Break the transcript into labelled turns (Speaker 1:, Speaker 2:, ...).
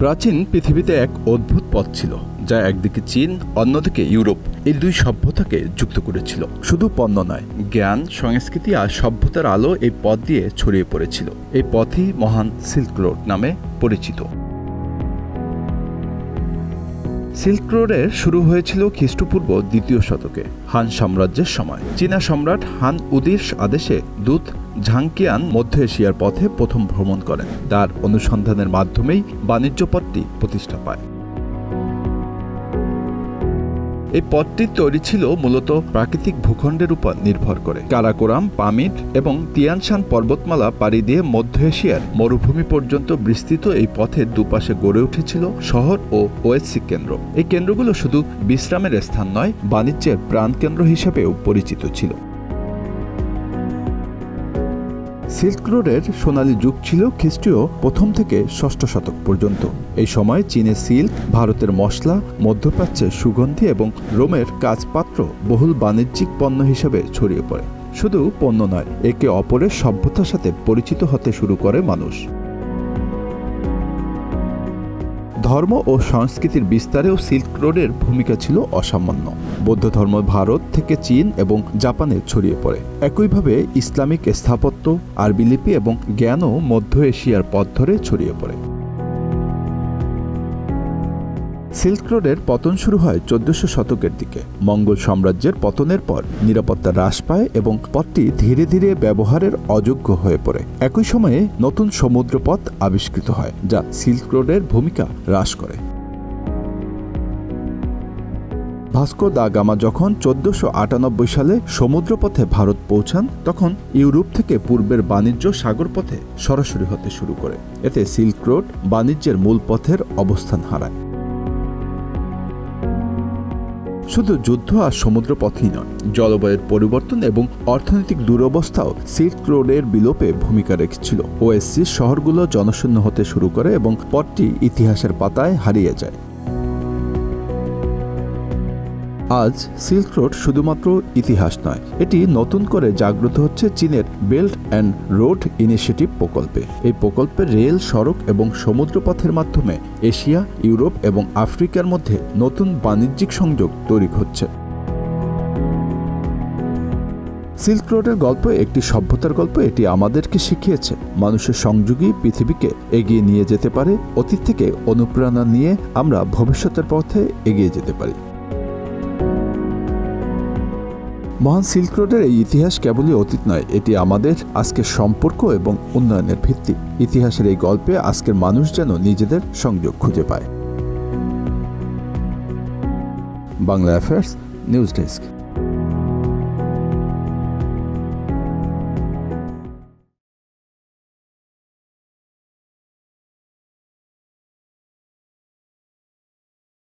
Speaker 1: প্রাচীন পৃথিবীতে এক অদ্ভুত পথ ছিল, যা একদিকে চীন, অন্যদিকে ইউরোপ এই দুই সভ্যতাকে যুক্ত করেছিল। শুধু পণ্য নয়, জ্ঞান, সংস্কৃতি আর সভ্যতার আলো এই পথ দিয়ে ছড়িয়ে পড়েছিল। এই পথই মহান সিল্ক রোড নামে পরিচিত। সিল্ক রোডের শুরু হয়েছিল খ্রিস্টপূর্ব ২য় শতকে হান সাম্রাজ্যের সময়। চীনা সম্রাট হান উদির আদেশে দূত ঝাংকিয়ান মধ্য এশিয়ার পথে প্রথম ভ্রমণ করেন। তার অনুসন্ধানের মাধ্যমেই বাণিজ্য পথটি প্রতিষ্ঠা পায়। এই পথটি তৈরি ছিল মূলত প্রাকৃতিক ভূখণ্ডের উপর নির্ভর করে। কারাকোরাম, পামিট এবং তিয়ানশান পর্বতমালা পাড়ি দিয়ে মধ্য এশিয়ার মরুভূমি পর্যন্ত বিস্তৃত এই পথের দুপাশে গড়ে উঠেছিল শহর ও ওয়েসি কেন্দ্র। এই কেন্দ্রগুলো শুধু বিশ্রামের স্থান নয়, বাণিজ্যের প্রাণকেন্দ্র হিসেবেও পরিচিত ছিল। সিল্ক রোডের সোনালী যুগ ছিল খ্রিস্টীয় প্রথম থেকে ষষ্ঠ শতক পর্যন্ত। এই সময় চীনের সিল্ক, ভারতের মশলা, মধ্যপ্রাচ্যের সুগন্ধি এবং রোমের কাজপাত্র বহুল বাণিজ্যিক পণ্য হিসেবে ছড়িয়ে পড়ে। শুধু পণ্য নয়, একে অপরের সভ্যতার সাথে পরিচিত হতে শুরু করে মানুষ। ধর্ম ও সংস্কৃতির বিস্তারেও সিল্ক রোডের ভূমিকা ছিল অসামান্য। বৌদ্ধ ধর্ম ভারত থেকে চীন এবং জাপানে ছড়িয়ে পড়ে। একইভাবে ইসলামিক স্থাপত্য, আরবি লিপি এবং জ্ঞানও মধ্য এশিয়ার পথ ধরে ছড়িয়ে পড়ে। সিল্ক রোডের পতন শুরু হয় ১৪০০ শতকের দিকে। মঙ্গল সাম্রাজ্যের পতনের পর নিরাপত্তা হ্রাস পায় এবং পথটি ধীরে ধীরে ব্যবহারের অযোগ্য হয়ে পড়ে। একই সময়ে নতুন সমুদ্রপথ আবিষ্কৃত হয়, যা সিল্ক রোডের ভূমিকা হ্রাস করে। ভাস্কো দা গামা যখন ১৪৯৮ সালে সমুদ্রপথে ভারত পৌঁছান, তখন ইউরোপ থেকে পূর্বের বাণিজ্য সাগরপথে সরাসরি হতে শুরু করে। এতে সিল্ক রোড বাণিজ্যের মূল পথের অবস্থান হারায়। শুধু যুদ্ধ আর সমুদ্রপথই নয়, জলবায়ুর পরিবর্তন এবং অর্থনৈতিক দুরবস্থাও সিল্ক রোডের বিলোপে ভূমিকা রেখেছিল। ওএসসি শহরগুলো জনশূন্য হতে শুরু করে এবং পথটি ইতিহাসের পাতায় হারিয়ে যায়। আজ সিল্ক রোড শুধুমাত্র ইতিহাস নয়, এটি নতুন করে জাগ্রত হচ্ছে চীনের বেল্ট অ্যান্ড রোড ইনিশিয়েটিভ প্রকল্পে। এই প্রকল্পে রেল, সড়ক এবং সমুদ্রপথের মাধ্যমে এশিয়া, ইউরোপ এবং আফ্রিকার মধ্যে নতুন বাণিজ্যিক সংযোগ তৈরি হচ্ছে। সিল্ক রোডের গল্প একটি সভ্যতার গল্প। এটি আমাদেরকে শিখিয়েছে মানুষের সংযোগী পৃথিবীকে এগিয়ে নিয়ে যেতে পারে। অতীত থেকে অনুপ্রেরণা নিয়ে আমরা ভবিষ্যতের পথে এগিয়ে যেতে পারি। মহান সিল্ক রোডের এই ইতিহাস কেবলই অতীত নয়, এটি আমাদের আজকের সম্পর্ক এবং উন্নয়নের ভিত্তি। ইতিহাসের এই গল্পে আজকের মানুষ যেন নিজেদের সংযোগ খুঁজে পায়। Bangla affairs news desk.